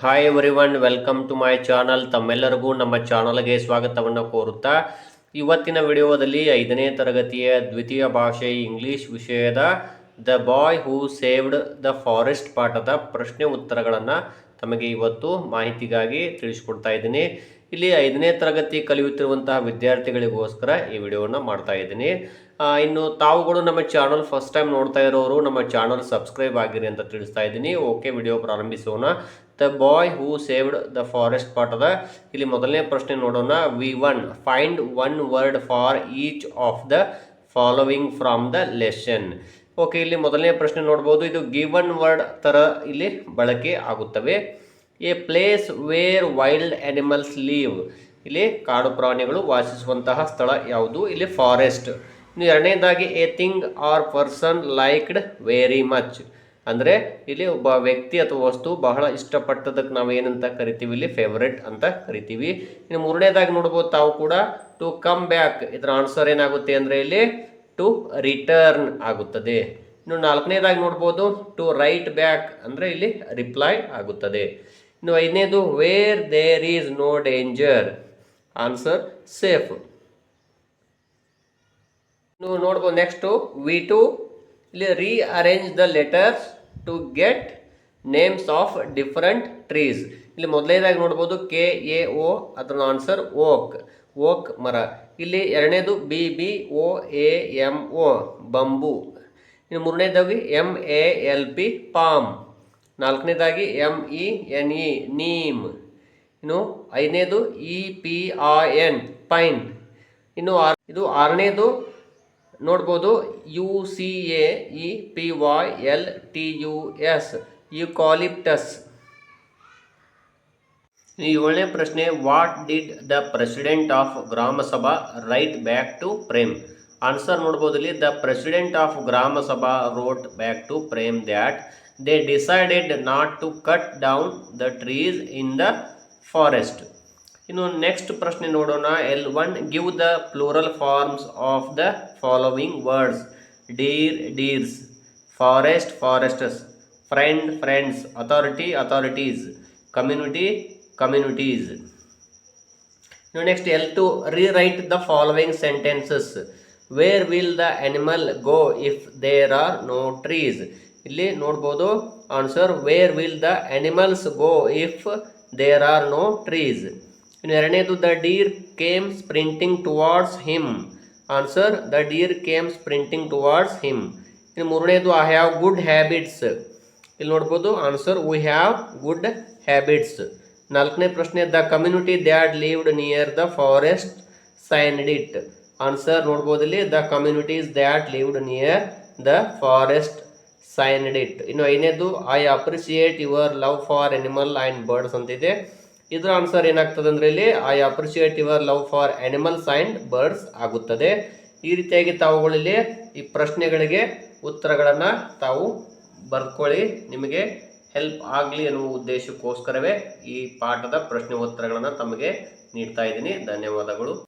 Hi everyone, welcome to my channel. ತಮ್ಮೆಲ್ಲರಿಗೂ ನಮ್ಮ ಚಾನಲ್ಗೆ ಸ್ವಾಗತವನ್ನು ಕೋರುತ್ತಾ ಇವತ್ತಿನ ವಿಡಿಯೋದಲ್ಲಿ 5ನೇ ತರಗತಿಯ ದ್ವಿತೀಯ ಭಾಷೆ ಇಂಗ್ಲಿಷ್ ವಿಷಯದ the boy who saved the forest ಪಾಠದ ಪ್ರಶ್ನೆ ಉತ್ತರಗಳನ್ನು ತಮಗೆ ಇವತ್ತು ಮಾಹಿತಿಗಾಗಿ ತಿಳಿಸ್ಕೊಡ್ತಾ ಇದ್ದೀನಿ. ಇಲ್ಲಿ 5ನೇ ತರಗತಿ ಕಲಿಯುತ್ತಿರುವಂತಹ ವಿದ್ಯಾರ್ಥಿಗಳಿಗೋಸ್ಕರ ಈ ವಿಡಿಯೋವನ್ನು ಮಾಡ್ತಾ ಇದ್ದೀನಿ. ಇನ್ನು ತಾವುಗಳು ನಮ್ಮ ಚಾನಲ್ ಫಸ್ಟ್ ಟೈಮ್ ನೋಡ್ತಾ ಇರೋರು ನಮ್ಮ ಚಾನಲ್ ಸಬ್ಸ್ಕ್ರೈಬ್ ಆಗಿರಿ ಅಂತ ತಿಳಿಸ್ತಾ ಇದ್ದೀನಿ. ಓಕೆ, ವಿಡಿಯೋ ಪ್ರಾರಂಭಿಸೋಣ. The boy who saved the forest ಪಾಠದ ಇಲ್ಲಿ ಮೊದಲನೇ ಪ್ರಶ್ನೆ ನೋಡೋಣ. V1 find one word for each of the following from the lesson. Okay, ಇಲ್ಲಿ ಮೊದಲನೇ ಪ್ರಶ್ನೆ ನೋಡ್ಬೋದು. ಇದು ಗಿವನ್ ವರ್ಡ್ ತರ ಇಲ್ಲಿ ಬಳಕೆ ಆಗುತ್ತವೆ. A place where wild animals leave, ಇಲ್ಲಿ ಕಾಡು ಪ್ರಾಣಿಗಳು ವಾಸಿಸುವಂತಹ ಸ್ಥಳ ಯಾವುದು? ಇಲ್ಲಿ ಫಾರೆಸ್ಟ್. ಇನ್ನು ಎರಡನೇದಾಗಿ A thing R person liked very much, ಅಂದರೆ ಇಲ್ಲಿ ಒಬ್ಬ ವ್ಯಕ್ತಿ ಅಥವಾ ವಸ್ತು ಬಹಳ ಇಷ್ಟಪಟ್ಟದಕ್ಕೆ ನಾವು ಏನಂತ ಕರಿತೀವಿ? ಇಲ್ಲಿ ಫೇವರೆಟ್ ಅಂತ ಕರಿತೀವಿ. ಇನ್ನು ಮೂರನೇದಾಗಿ ನೋಡ್ಬೋದು ತಾವು ಕೂಡ ಟು ಕಮ್ ಬ್ಯಾಕ್, ಇದರ ಆನ್ಸರ್ ಏನಾಗುತ್ತೆ ಅಂದರೆ ಇಲ್ಲಿ ಟು ರಿಟರ್ನ್ ಆಗುತ್ತದೆ. ಇನ್ನು ನಾಲ್ಕನೇದಾಗಿ ನೋಡ್ಬೋದು ಟು ರೈಟ್ ಬ್ಯಾಕ್, ಅಂದರೆ ಇಲ್ಲಿ ರಿಪ್ಲೈ ಆಗುತ್ತದೆ. ಇನ್ನು ಐದನೇದು where there is no danger, answer safe. ಇನ್ನು ನೋಡ್ಬೋದು ನೆಕ್ಸ್ಟು V2 ಇಲ್ಲಿ rearrange the letters to get names of different trees. ಇಲ್ಲಿ ಮೊದಲನೇದಾಗಿ ನೋಡ್ಬೋದು KAO, ಅದರ ಆನ್ಸರ್ ಓಕ್, ಓಕ್ ಮರ. ಇಲ್ಲಿ ಎರಡನೇದು BBOAMO ಬಂಬು. ಇನ್ನು ಮೂರನೇದಾಗಿ MALP ಪಾಮ್. ನಾಲ್ಕನೇದಾಗಿ MENE ನೀಮ್. ಇನ್ನು ಐದನೇದು EPIN ಪೈನ್. ಇನ್ನು ಇದು ಆರನೇದು ನೋಡ್ಬೋದು UCAEPYLTUS ಯುಕಾಲಿಪ್ಟಸ್. ಏಳನೇ ಪ್ರಶ್ನೆ what did the president of Gram Sabha write back to Prem. Answer ನೋಡ್ಬೋದು ಇಲ್ಲಿ the president of Gram Sabha wrote back to Prem that they decided not to cut down the trees in the forest. ಇನ್ನು next ಪ್ರಶ್ನೆ ನೋಡೋಣ. L1 give the plural forms of the following words. Deer deers, forest forests, friend friends, authority authorities, community communities. ಇನ್ನು next L2 rewrite the following sentences. Wear will the animal go if there are no trees. ಇಲ್ಲಿ ನೋಡ್ಬೋದು answer where will the animals go if there are no trees. ಇನ್ನು ಎರಡನೇದು the deer came sprinting towards him. Answer the deer came sprinting towards him. ಇನ್ನು ಮೂರನೇದು I have good habits. ಇಲ್ಲಿ ನೋಡ್ಬೋದು answer we have good habits. ನಾಲ್ಕನೇ ಪ್ರಶ್ನೆ the community that lived near the forest signed it. Answer ನೋಡ್ಬೋದು ಇಲ್ಲಿ the communities that lived near the forest signed it. ಇನ್ನು ಐದನೇದು I appreciate your love for animal and birds ಅಂತಿದೆ. ಇದರ answer ಏನಾಗ್ತದೆ ಅಂದರೆ ಇಲ್ಲಿ I appreciate your love for animals and birds ಆಗುತ್ತದೆ. ಈ ರೀತಿಯಾಗಿ ತಾವುಗಳಲ್ಲಿ ಈ ಪ್ರಶ್ನೆಗಳಿಗೆ ಉತ್ತರಗಳನ್ನು ತಾವು ಬರ್ಕೊಳ್ಳಿ. ನಿಮಗೆ ಹೆಲ್ಪ್ ಆಗಲಿ ಅನ್ನುವ ಉದ್ದೇಶಕ್ಕೋಸ್ಕರವೇ ಈ ಪಾಠದ ಪ್ರಶ್ನೆ ಉತ್ತರಗಳನ್ನು ತಮಗೆ ನೀಡ್ತಾ ಇದ್ದೀನಿ. ಧನ್ಯವಾದಗಳು.